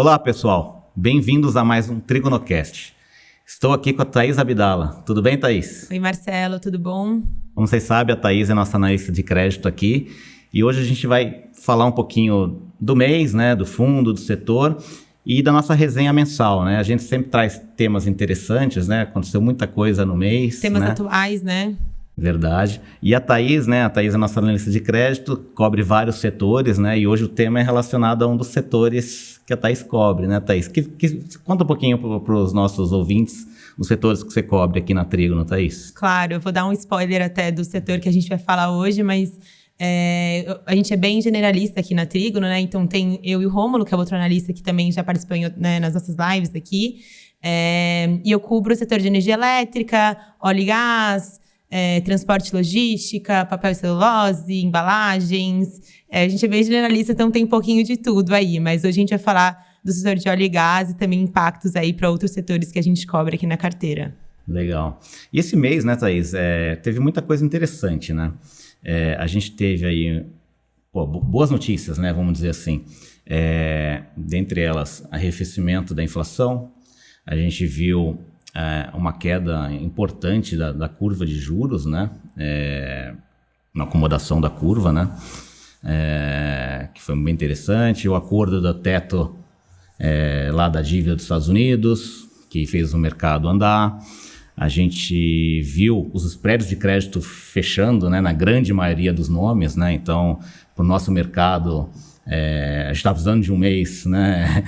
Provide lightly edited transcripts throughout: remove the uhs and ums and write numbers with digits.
Olá, pessoal. Bem-vindos a mais um Trigonocast. Estou aqui com a Thaís Abdala. Tudo bem, Thaís? Oi, Marcelo. Tudo bom? Como vocês sabem, a Thaís é nossa analista de crédito aqui. E hoje a gente vai falar um pouquinho do mês, né, do fundo, do setor e da nossa resenha mensal, né? A gente sempre traz temas interessantes, né? Aconteceu muita coisa no mês. Temas atuais, né? Verdade. E a Thaís, né? A Thaís é nossa analista de crédito, cobre vários setores, né? E hoje o tema é relacionado a um dos setores que a Thaís cobre, né, Thaís? Conta um pouquinho para os nossos ouvintes os setores que você cobre aqui na Trígono, Thaís. Claro, eu vou dar um spoiler até do setor que a gente vai falar hoje, mas a gente é bem generalista aqui na Trígono, né? Então tem eu e o Rômulo, que é outro analista que também já participou nas nossas lives aqui. E eu cubro o setor de energia elétrica, óleo e gás, transporte e logística, papel e celulose, embalagens. A gente é bem generalista, então tem um pouquinho de tudo aí. Mas hoje a gente vai falar do setor de óleo e gás e também impactos aí para outros setores que a gente cobre aqui na carteira. Legal. E esse mês, né, Thaís, teve muita coisa interessante, né? A gente teve aí boas notícias, né, vamos dizer assim. Dentre elas, arrefecimento da inflação. A gente viu uma queda importante da curva de juros, né? Uma acomodação da curva, né? Que foi bem interessante. O acordo do teto lá da dívida dos Estados Unidos, que fez o mercado andar. A gente viu os spreads de crédito fechando, né, na grande maioria dos nomes, né? Então, para o nosso mercado, a gente está precisando de um mês, né?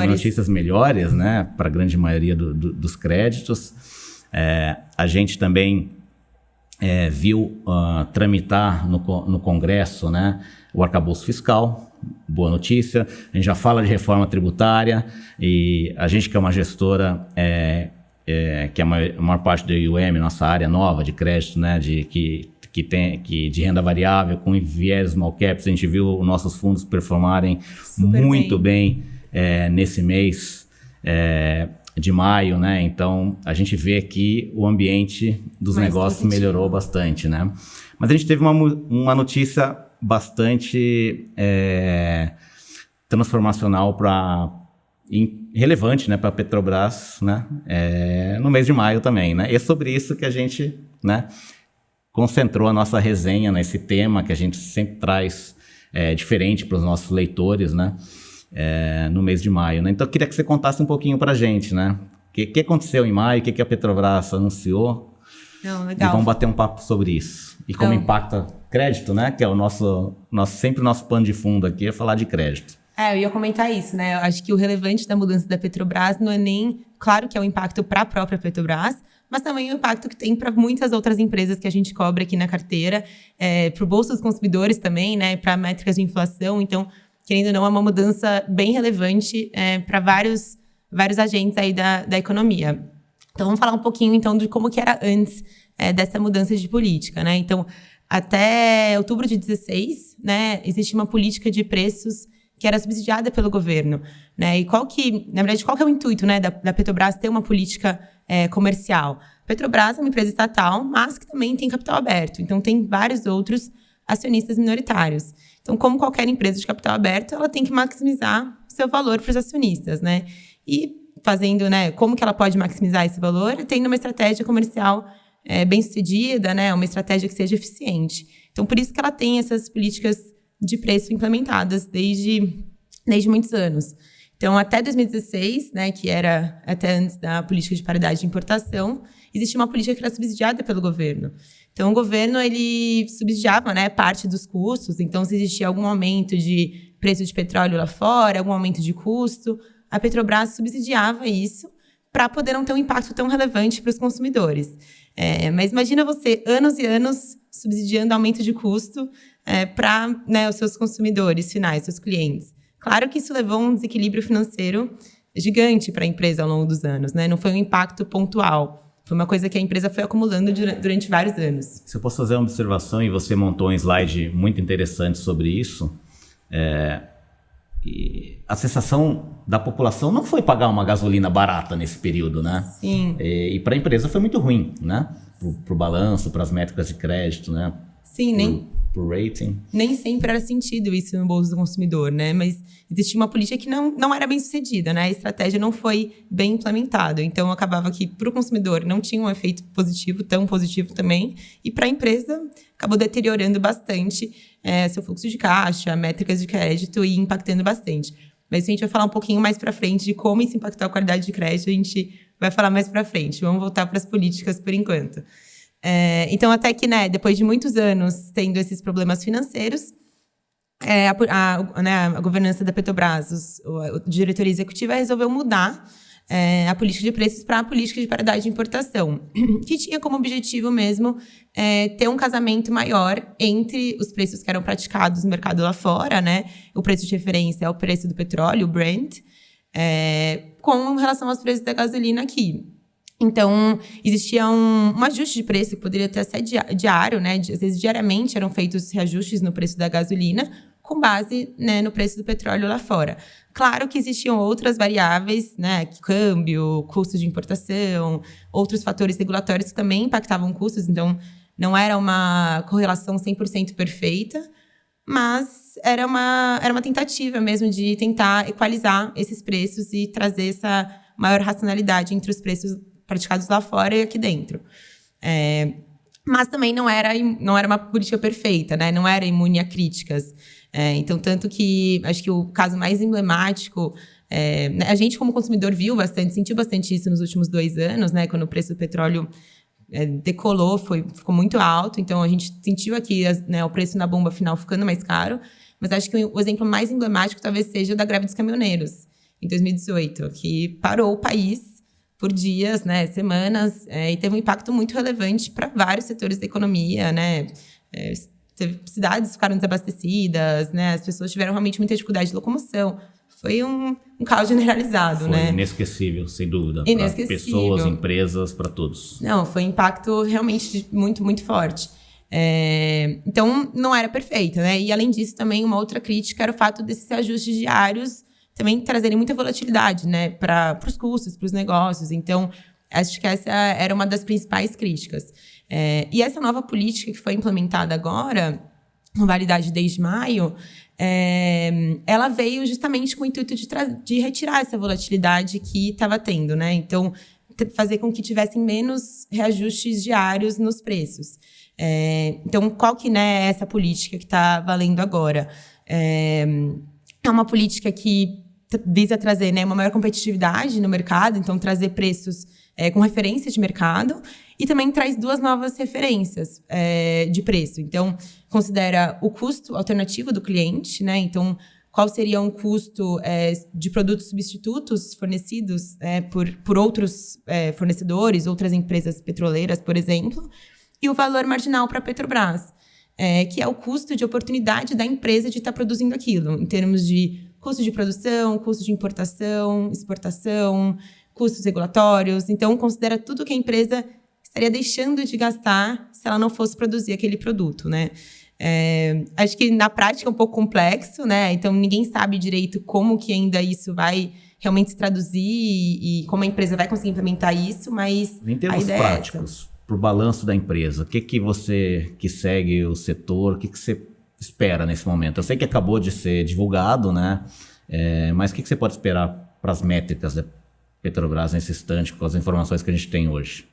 Notícias melhores, né? Para a grande maioria dos créditos. A gente também viu tramitar no Congresso, né, o arcabouço fiscal. Boa notícia. A gente já fala de reforma tributária e a gente que é uma gestora, que a maior parte da AUM, nossa área nova de crédito, né, de renda variável com viés small caps, a gente viu os nossos fundos performarem muito bem nesse mês de maio, né? Então a gente vê que o ambiente dos negócios melhorou bastante, né? Mas a gente teve uma notícia bastante transformacional relevante, né, para a Petrobras, né, no mês de maio também, né? E é sobre isso que a gente, né, concentrou a nossa resenha nesse tema que a gente sempre traz diferente para os nossos leitores, né, no mês de maio, né? Então eu queria que você contasse um pouquinho para a gente, né? O que aconteceu em maio, o que a Petrobras anunciou. Não, legal. E vamos bater um papo sobre isso. E como impacta crédito, né? Que é sempre o nosso pano de fundo aqui, é falar de crédito. Eu ia comentar isso, né? Eu acho que o relevante da mudança da Petrobras não é nem... Claro que é o impacto para a própria Petrobras, mas também o impacto que tem para muitas outras empresas que a gente cobre aqui na carteira, para o bolso dos consumidores também, né? Para métricas de inflação. Então, querendo ou não, é uma mudança bem relevante para vários agentes aí da economia. Então, vamos falar um pouquinho, então, de como que era antes dessa mudança de política, né? Então, até outubro de 2016, né, existe uma política de preços que era subsidiada pelo governo, né? E na verdade, qual que é o intuito, né, da Petrobras ter uma política comercial? A Petrobras é uma empresa estatal, mas que também tem capital aberto. Então, tem vários outros acionistas minoritários. Então, como qualquer empresa de capital aberto, ela tem que maximizar seu valor para os acionistas, né? E fazendo, né, como que ela pode maximizar esse valor? Tendo uma estratégia comercial bem-sucedida, né, uma estratégia que seja eficiente. Então, por isso que ela tem essas políticas de preço implementadas desde muitos anos. Então, até 2016, né, que era até antes da política de paridade de importação, existia uma política que era subsidiada pelo governo. Então, o governo, ele subsidiava, né, parte dos custos. Então, se existia algum aumento de preço de petróleo lá fora, algum aumento de custo, a Petrobras subsidiava isso para poder não ter um impacto tão relevante para os consumidores. Mas imagina você, anos e anos, subsidiando aumento de custo para, né, os seus consumidores finais, seus clientes. Claro que isso levou a um desequilíbrio financeiro gigante para a empresa ao longo dos anos, né? Não foi um impacto pontual. Foi uma coisa que a empresa foi acumulando durante vários anos. Se eu posso fazer uma observação, e você montou um slide muito interessante sobre isso, e a sensação da população não foi pagar uma gasolina barata nesse período, né? Sim. E para a empresa foi muito ruim, né? Para o balanço, para as métricas de crédito, né? Sim, por rating. Nem sempre era sentido isso no bolso do consumidor, né? Mas existia uma política que não era bem sucedida, né? A estratégia não foi bem implementada. Então, acabava que para o consumidor não tinha um efeito positivo, tão positivo também. E para a empresa, acabou deteriorando bastante seu fluxo de caixa, métricas de crédito e impactando bastante. Mas a gente vai falar um pouquinho mais para frente de como isso impactou a qualidade de crédito. A gente vai falar mais para frente. Vamos voltar para as políticas por enquanto. Então, até que, né, depois de muitos anos tendo esses problemas financeiros, a governança da Petrobras, a diretoria executiva resolveu mudar a política de preços para a política de paridade de importação, que tinha como objetivo mesmo ter um casamento maior entre os preços que eram praticados no mercado lá fora, né? O preço de referência é o preço do petróleo, o Brent, com relação aos preços da gasolina aqui. Então, existia um ajuste de preço que poderia até ser diário, né? Às vezes, diariamente, eram feitos reajustes no preço da gasolina com base, né, no preço do petróleo lá fora. Claro que existiam outras variáveis, né? Câmbio, custos de importação, outros fatores regulatórios que também impactavam custos. Então, não era uma correlação 100% perfeita, mas era uma tentativa mesmo de tentar equalizar esses preços e trazer essa maior racionalidade entre os preços praticados lá fora e aqui dentro. Mas também não era uma política perfeita, né? Não era imune a críticas. Então, tanto que acho que o caso mais emblemático, a gente como consumidor sentiu bastante isso nos últimos 2 anos, né? Quando o preço do petróleo decolou, ficou muito alto. Então, a gente sentiu aqui, né, o preço na bomba final ficando mais caro. Mas acho que o exemplo mais emblemático talvez seja o da greve dos caminhoneiros, em 2018, que parou o país por dias, né, semanas, e teve um impacto muito relevante para vários setores da economia, né? Cidades ficaram desabastecidas, né? As pessoas tiveram realmente muita dificuldade de locomoção. Foi um caos generalizado, né? Foi inesquecível, sem dúvida. Para pessoas, empresas, para todos. Não, foi um impacto realmente muito, muito forte. Então, não era perfeita, né? E, além disso, também uma outra crítica era o fato desses ajustes diários também trazerem muita volatilidade, né, para os custos, para os negócios. Então, acho que essa era uma das principais críticas. E essa nova política que foi implementada agora, com validade desde maio, ela veio justamente com o intuito de retirar essa volatilidade que estava tendo, né? Então, fazer com que tivessem menos reajustes diários nos preços. Então, qual que, né, é essa política que está valendo agora? É uma política que visa trazer, né, uma maior competitividade no mercado, então trazer preços com referência de mercado, e também traz 2 novas referências de preço. Então, considera o custo alternativo do cliente, né? Então, qual seria um custo de produtos substitutos fornecidos por outros fornecedores, outras empresas petroleiras, por exemplo, e o valor marginal para a Petrobras, que é o custo de oportunidade da empresa de estar produzindo aquilo, em termos de custo de produção, custo de importação, exportação, custos regulatórios. Então, considera tudo que a empresa estaria deixando de gastar se ela não fosse produzir aquele produto, né? Acho que, na prática, é um pouco complexo, né? Então, ninguém sabe direito como que ainda isso vai realmente se traduzir e como a empresa vai conseguir implementar isso, mas em termos práticos, para o balanço da empresa, o que você que segue o setor, o que você espera nesse momento? Eu sei que acabou de ser divulgado, né? Mas o que você pode esperar para as métricas da Petrobras nesse instante, com as informações que a gente tem hoje?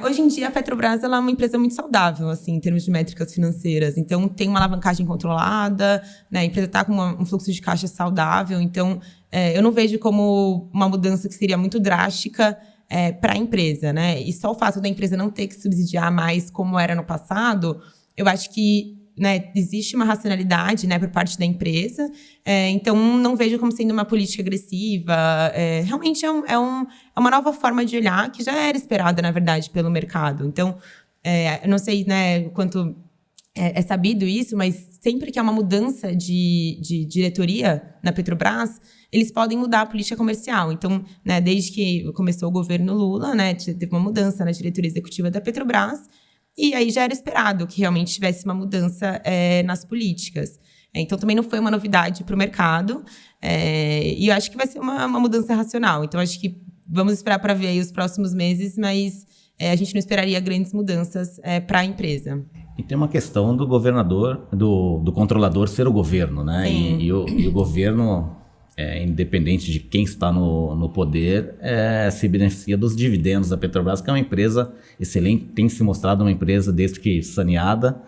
Hoje em dia, a Petrobras ela é uma empresa muito saudável, assim, em termos de métricas financeiras. Então, tem uma alavancagem controlada, né? A empresa está com um fluxo de caixa saudável. Então, eu não vejo como uma mudança que seria muito drástica para a empresa, né? E só o fato da empresa não ter que subsidiar mais como era no passado, eu acho que, né, existe uma racionalidade, né, por parte da empresa. Então, não vejo como sendo uma política agressiva. Realmente é uma nova forma de olhar que já era esperada, na verdade, pelo mercado. Então, eu não sei, né, quanto é sabido isso, mas sempre que há uma mudança de diretoria na Petrobras, eles podem mudar a política comercial. Então, né, desde que começou o governo Lula, né, teve uma mudança na diretoria executiva da Petrobras, e aí já era esperado que realmente tivesse uma mudança nas políticas. Então, também não foi uma novidade para o mercado. E eu acho que vai ser uma mudança racional. Então, acho que vamos esperar para ver aí os próximos meses, mas a gente não esperaria grandes mudanças para a empresa. E tem uma questão do governador, do controlador ser o governo, né? E o governo, independente de quem está no poder, se beneficia dos dividendos da Petrobras, que é uma empresa excelente, tem se mostrado uma empresa, desde que saneada,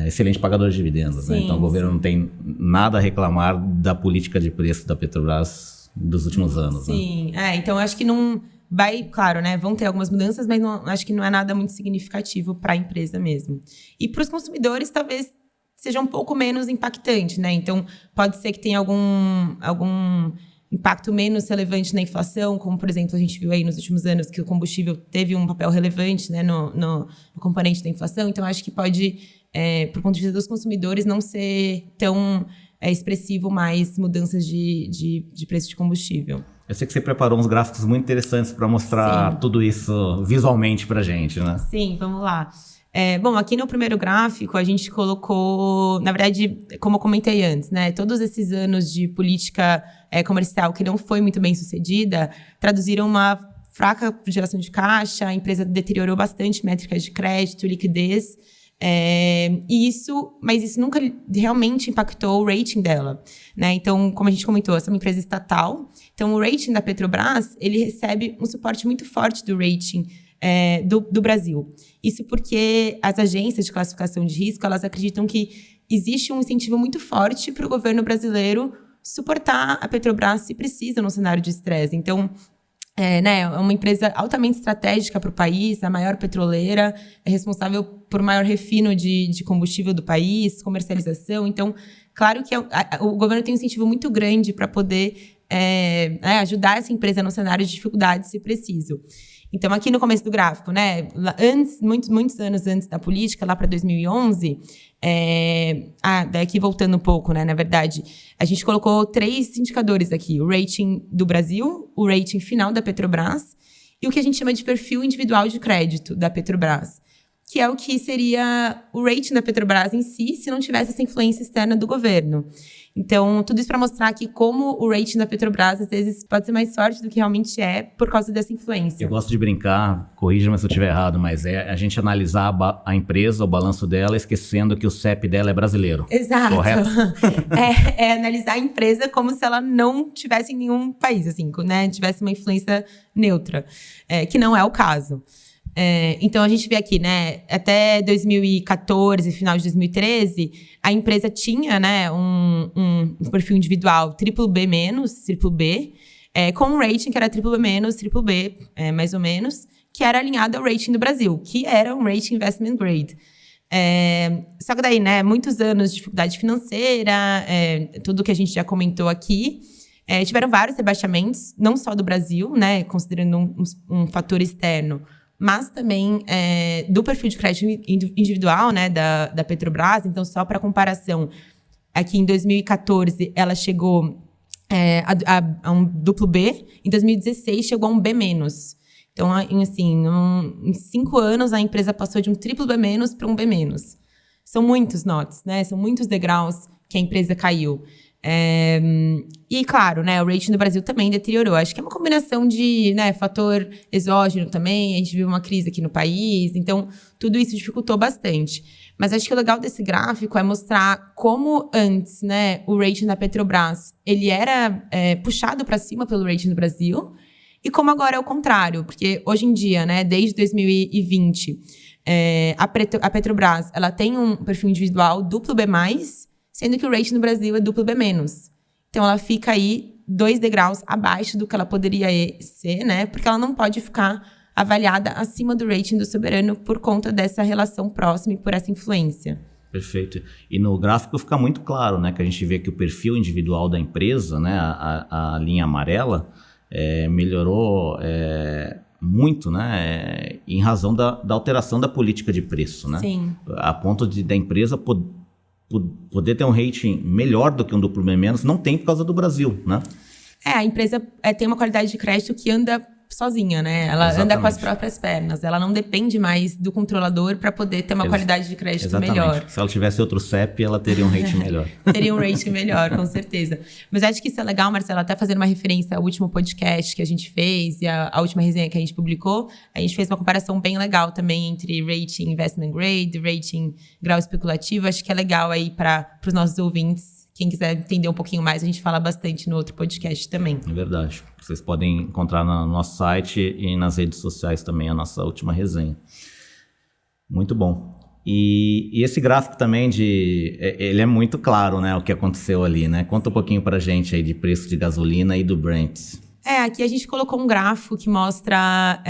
excelente pagador de dividendos, né? Então o governo não tem nada a reclamar da política de preço da Petrobras dos últimos anos. Sim, né? Então acho que não vai, claro, né? Vão ter algumas mudanças, mas acho que não é nada muito significativo para a empresa mesmo. E para os consumidores, talvez seja um pouco menos impactante, né? Então pode ser que tenha algum impacto menos relevante na inflação, como, por exemplo, a gente viu aí nos últimos anos que o combustível teve um papel relevante, né, no componente da inflação. Então, acho que pode, por ponto de vista dos consumidores, não ser tão expressivo mais mudanças de preço de combustível. Eu sei que você preparou uns gráficos muito interessantes para mostrar tudo isso visualmente para a gente, né? Sim, vamos lá. Bom, aqui no primeiro gráfico a gente colocou, na verdade, como eu comentei antes, né? Todos esses anos de política comercial que não foi muito bem sucedida traduziram uma fraca geração de caixa, a empresa deteriorou bastante métricas de crédito, liquidez, mas isso nunca realmente impactou o rating dela, né? Então, como a gente comentou, essa é uma empresa estatal, então o rating da Petrobras, ele recebe um suporte muito forte do rating do Brasil. Isso porque as agências de classificação de risco, elas acreditam que existe um incentivo muito forte para o governo brasileiro suportar a Petrobras se precisa no cenário de estresse. Então, é uma empresa altamente estratégica para o país, a maior petroleira, é responsável por maior refino de combustível do país, comercialização. Então, claro que o governo tem um incentivo muito grande para poder ajudar essa empresa no cenário de dificuldade, se preciso. Então, aqui no começo do gráfico, né, muitos anos antes da política, lá para 2011, daqui voltando um pouco, né, na verdade, a gente colocou 3 indicadores aqui: o rating do Brasil, o rating final da Petrobras e o que a gente chama de perfil individual de crédito da Petrobras, que é o que seria o rating da Petrobras em si, se não tivesse essa influência externa do governo. Então, tudo isso para mostrar que como o rating da Petrobras, às vezes, pode ser mais forte do que realmente é por causa dessa influência. Eu gosto de brincar, corrija-me se eu estiver errado, mas a gente analisar a empresa, o balanço dela, esquecendo que o CEP dela é brasileiro. Exato. Correto? É analisar a empresa como se ela não tivesse em nenhum país, assim, né? Tivesse uma influência neutra, que não é o caso. Então, a gente vê aqui, né, até 2014, final de 2013, a empresa tinha, né, um perfil individual BBB, com um rating que era BBB, mais ou menos, que era alinhado ao rating do Brasil, que era um rating investment grade. Só que daí, né, muitos anos de dificuldade financeira, tudo que a gente já comentou aqui, tiveram vários rebaixamentos, não só do Brasil, né, considerando um fator externo, mas também do perfil de crédito individual, né, da Petrobras. Então, só para comparação, aqui em 2014 ela chegou a um duplo B, em 2016 chegou a um B-. Então, em 5 anos, a empresa passou de um triplo B- para um B-. São muitos notes, né? São muitos degraus que a empresa caiu. E, claro, né, o rating do Brasil também deteriorou. Acho que é uma combinação de, né, fator exógeno também. A gente viu uma crise aqui no país. Então, tudo isso dificultou bastante. Mas acho que o legal desse gráfico é mostrar como antes, né, o rating da Petrobras, ele era puxado para cima pelo rating do Brasil. E como agora é o contrário. Porque hoje em dia, né, desde 2020, a Petrobras, ela tem um perfil individual duplo B+, sendo que o rating no Brasil é duplo B-. Então, ela fica aí 2 degraus abaixo do que ela poderia ser, né? Porque ela não pode ficar avaliada acima do rating do soberano por conta dessa relação próxima e por essa influência. Perfeito. E no gráfico fica muito claro, né? Que a gente vê que o perfil individual da empresa, né? A linha amarela, melhorou muito, né? Em razão da alteração da política de preço, né? Sim. A ponto da empresa poder ter um rating melhor do que um duplo B-, não tem por causa do Brasil, né? A empresa tem uma qualidade de crédito que anda sozinha, né? Ela Exatamente. anda com as próprias pernas. Ela não depende mais do controlador para poder ter uma qualidade de crédito Exatamente. melhor. Se ela tivesse outro CEP, ela teria um rating melhor. Teria um rating melhor, com certeza. Mas acho que isso é legal, Marcelo, até fazendo uma referência ao último podcast que a gente fez e a última resenha que a gente publicou. A gente fez uma comparação bem legal também entre rating investment grade, rating grau especulativo. Acho que é legal aí para os nossos ouvintes. Quem quiser entender um pouquinho mais, a gente fala bastante no outro podcast também. É verdade. Vocês podem encontrar no nosso site e nas redes sociais também a nossa última resenha. Muito bom. E esse gráfico também, ele é muito claro, né, o que aconteceu ali, né? Conta um pouquinho pra gente aí de preço de gasolina e do Brent. Aqui a gente colocou um gráfico que mostra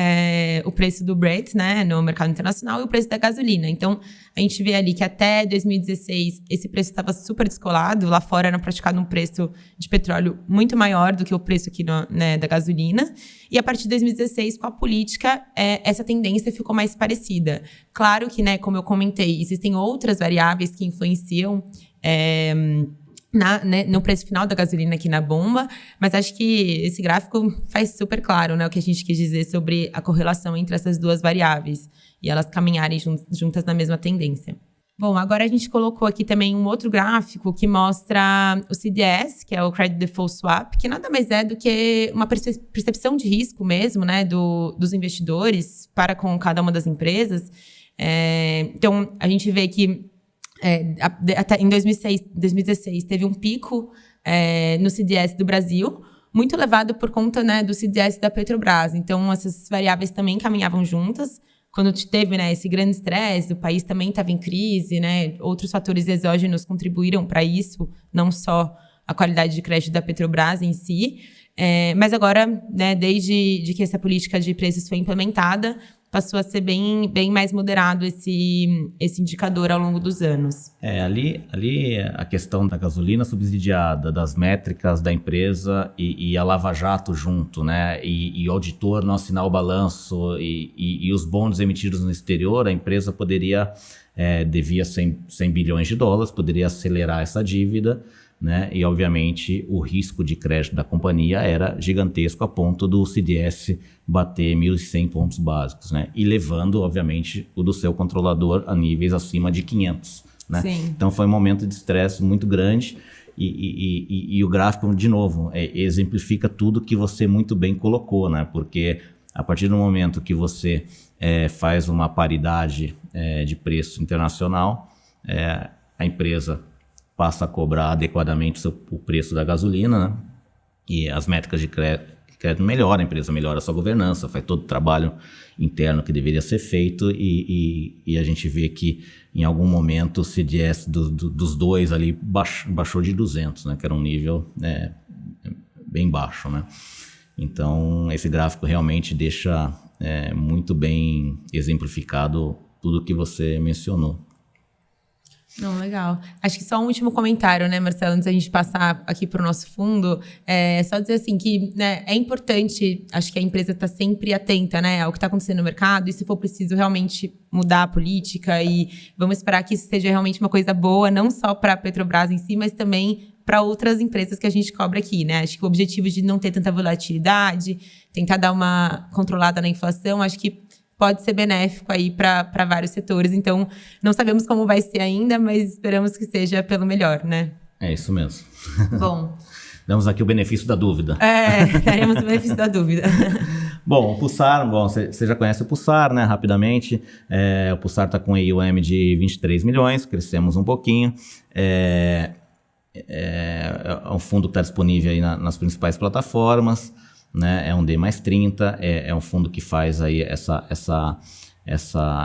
o preço do Brent, né, no mercado internacional e o preço da gasolina. Então, a gente vê ali que até 2016 esse preço estava super descolado. Lá fora era praticado um preço de petróleo muito maior do que o preço aqui da gasolina. E a partir de 2016, com a política, essa tendência ficou mais parecida. Claro que, né, como eu comentei, existem outras variáveis que influenciam no preço final da gasolina aqui na bomba, mas acho que esse gráfico faz super claro, né, o que a gente quis dizer sobre a correlação entre essas duas variáveis e elas caminharem juntas na mesma tendência. Bom, agora a gente colocou aqui também um outro gráfico que mostra o CDS, que é o Credit Default Swap, que nada mais é do que uma percepção de risco mesmo, né, dos investidores para com cada uma das empresas. Então, a gente vê que até em 2016 teve um pico no CDS do Brasil, muito elevado por conta, né, do CDS da Petrobras. Então, essas variáveis também caminhavam juntas. Quando teve, né, esse grande estresse, o país também estava em crise, né, outros fatores exógenos contribuíram para isso, não só a qualidade de crédito da Petrobras em si. Mas agora, né, desde que essa política de preços foi implementada, passou a ser bem mais moderado esse indicador ao longo dos anos. Ali a questão da gasolina subsidiada, das métricas da empresa e a Lava Jato junto, né? E o auditor não assinar o balanço e os bônus emitidos no exterior, a empresa devia 100 bilhões de dólares, poderia acelerar essa dívida, né? E, obviamente, o risco de crédito da companhia era gigantesco a ponto do CDS bater 1.100 pontos básicos, né? E levando, obviamente, o do seu controlador a níveis acima de 500, né? Sim. Então, foi um momento de estresse muito grande e o gráfico, de novo, exemplifica tudo que você muito bem colocou, né? Porque a partir do momento que você faz uma paridade de preço internacional, a empresa passa a cobrar adequadamente o preço da gasolina, né? E as métricas de crédito melhoram, a empresa melhora a sua governança, faz todo o trabalho interno que deveria ser feito e a gente vê que em algum momento o CDS dos dois ali baixou de 200, né? Que era um nível bem baixo, né? Então esse gráfico realmente deixa muito bem exemplificado tudo que você mencionou. Não, legal. Acho que só um último comentário, né, Marcelo, antes da gente passar aqui para o nosso fundo, só dizer assim que, né, é importante, acho que a empresa está sempre atenta, né, ao que está acontecendo no mercado e se for preciso realmente mudar a política e vamos esperar que isso seja realmente uma coisa boa, não só para a Petrobras em si, mas também para outras empresas que a gente cobra aqui, né? Acho que o objetivo de não ter tanta volatilidade, tentar dar uma controlada na inflação, acho que pode ser benéfico aí para vários setores. Então, não sabemos como vai ser ainda, mas esperamos que seja pelo melhor, né? É isso mesmo. Bom. Damos aqui o benefício da dúvida. Daremos o benefício da dúvida. Bom, o Pulsar, você já conhece o Pulsar, né? Rapidamente. O Pulsar está com AUM de 23 milhões, crescemos um pouquinho. É um fundo que está disponível aí nas principais plataformas. Né, é um D+30, é um fundo que faz aí é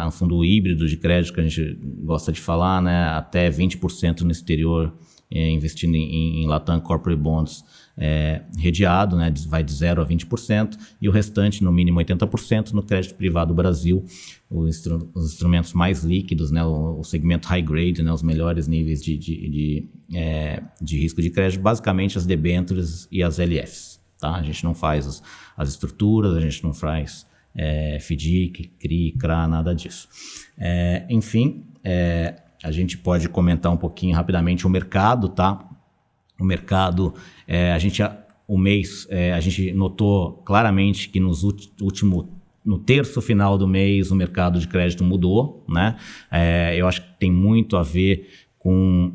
um fundo híbrido de crédito que a gente gosta de falar, né, até 20% no exterior, investindo em Latam Corporate Bonds redeado, né, vai de 0% a 20%, e o restante, no mínimo 80%, no crédito privado Brasil, os instrumentos mais líquidos, né, o segmento high grade, né, os melhores níveis de risco de crédito, basicamente as debêntures e as LFs. Tá? A gente não faz as estruturas, a gente não faz FDIC, CRI, CRA, nada disso. Enfim, a gente pode comentar um pouquinho rapidamente o mercado, tá? O mercado, o mês, a gente notou claramente que no terço final do mês o mercado de crédito mudou, né? Eu acho que tem muito a ver com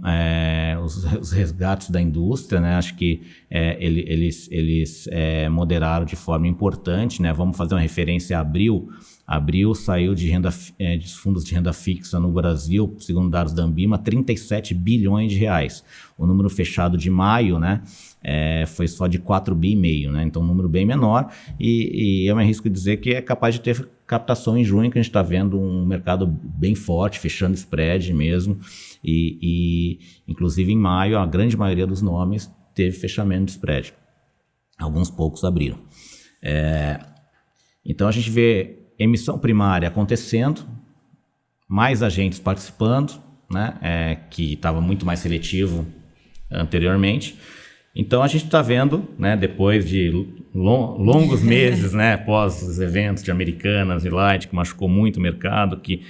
os resgates da indústria, né? Acho que eles moderaram de forma importante, né? Vamos fazer uma referência a abril. Abril saiu de fundos de renda fixa no Brasil, segundo dados da Ambima, 37 bilhões de reais. O número fechado de maio, né, foi só de 4,5 bi, né? Então um número bem menor, e eu me arrisco dizer que é capaz de ter captação em junho, que a gente está vendo um mercado bem forte, fechando spread mesmo, e inclusive em maio a grande maioria dos nomes teve fechamento de spread. Alguns poucos abriram. Então a gente vê emissão primária acontecendo, mais agentes participando, né, que estava muito mais seletivo anteriormente. Então a gente está vendo, né, depois de longos meses, né, após os eventos de Americanas e Light, que machucou muito o mercado, que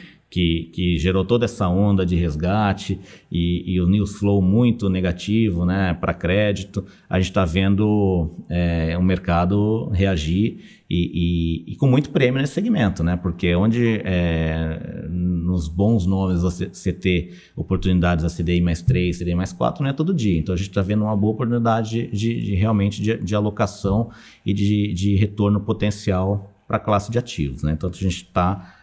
gerou toda essa onda de resgate e o news flow muito negativo, né, para crédito, a gente está vendo o mercado reagir e com muito prêmio nesse segmento, né, porque onde nos bons nomes você ter oportunidades a CDI mais 3, CDI mais 4 não é todo dia, então a gente está vendo uma boa oportunidade realmente de alocação e de retorno potencial para a classe de ativos, né, então a gente está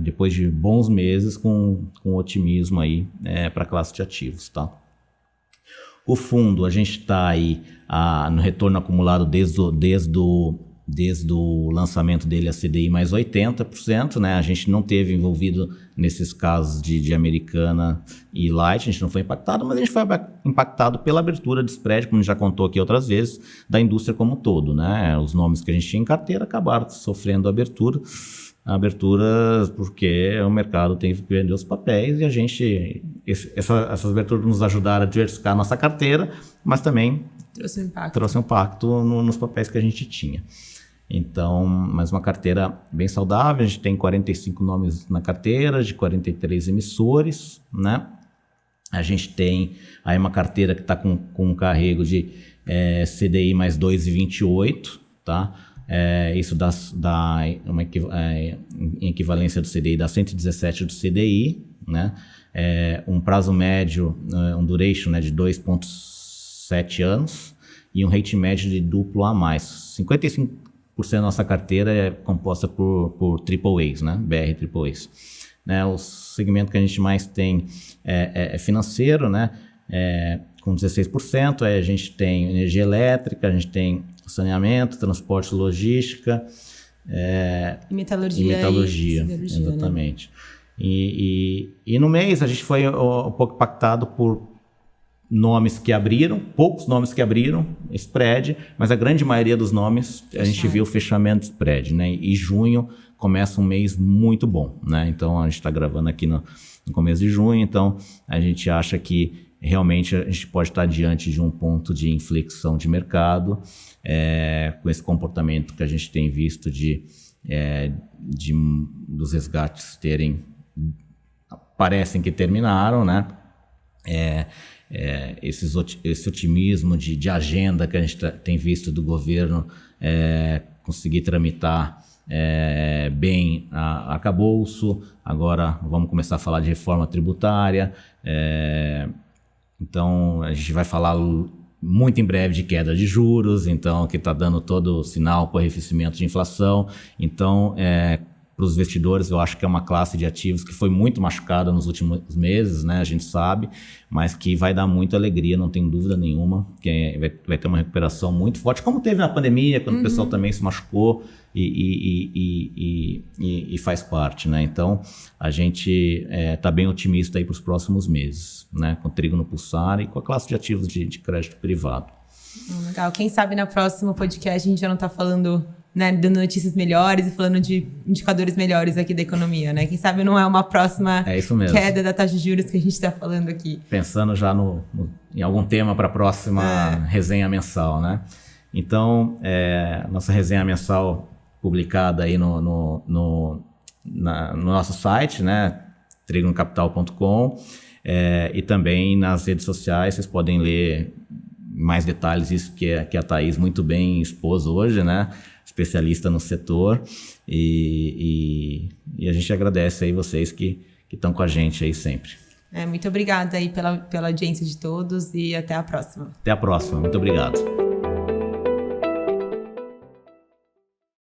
depois de bons meses com otimismo aí para a classe de ativos, tá? O fundo, a gente está aí no retorno acumulado desde o lançamento dele a CDI mais 80%, né? A gente não teve envolvido nesses casos de Americana e Light, a gente não foi impactado, mas a gente foi impactado pela abertura de spread, como a gente já contou aqui outras vezes, da indústria como um todo, né? Os nomes que a gente tinha em carteira acabaram sofrendo aberturas porque o mercado tem que vender os papéis e a gente, essas aberturas nos ajudaram a diversificar a nossa carteira, mas também trouxe um impacto nos papéis que a gente tinha. Então, mais uma carteira bem saudável, a gente tem 45 nomes na carteira, de 43 emissores, né? A gente tem aí uma carteira que está com um carrego de CDI mais 2,28, tá? Isso dá em equivalência do CDI, dá 117 do CDI, né? Um prazo médio, um duration, né, de 2,7 anos e um rate médio de duplo A+. 55% da nossa carteira é composta por AAAs, né? BR AAAs. Né? O segmento que a gente mais tem é financeiro, né? Com 16%, a gente tem energia elétrica, a gente tem saneamento, transporte, logística e metalurgia, exatamente. Né? E no mês a gente foi um pouco impactado por nomes que abriram, poucos nomes que abriram spread, mas a grande maioria dos nomes a gente viu fechamento de spread, né? E junho começa um mês muito bom, né? Então a gente está gravando aqui no começo de junho, então a gente acha que realmente a gente pode estar diante de um ponto de inflexão de mercado, com esse comportamento que a gente tem visto dos resgates parecem que terminaram, né? Esse otimismo de agenda que a gente tem visto do governo conseguir tramitar bem arcabouço. Agora vamos começar a falar de reforma tributária. Então a gente vai falar muito em breve de queda de juros, então que está dando todo o sinal para o arrefecimento de inflação. Então para os investidores, eu acho que é uma classe de ativos que foi muito machucada nos últimos meses, né? A gente sabe, mas que vai dar muita alegria, não tem dúvida nenhuma, que vai ter uma recuperação muito forte, como teve na pandemia, quando o pessoal também se machucou e faz parte, né? Então, a gente está bem otimista aí para os próximos meses, né? Com o trigo no pulsar e com a classe de ativos de crédito privado. Legal. Quem sabe no próximo podcast a gente já não está falando, né, dando notícias melhores e falando de indicadores melhores aqui da economia, né? Quem sabe não é uma próxima queda da taxa de juros que a gente está falando aqui. Pensando já em algum tema para a próxima resenha mensal, né? Então, nossa resenha mensal publicada aí no nosso site, né? trigonocapital.com, e também nas redes sociais, vocês podem ler mais detalhes isso que a Thaís muito bem expôs hoje, né? Especialista no setor, e a gente agradece aí vocês que estão com a gente aí sempre. Muito obrigada aí pela audiência de todos e até a próxima. Até a próxima, muito obrigado.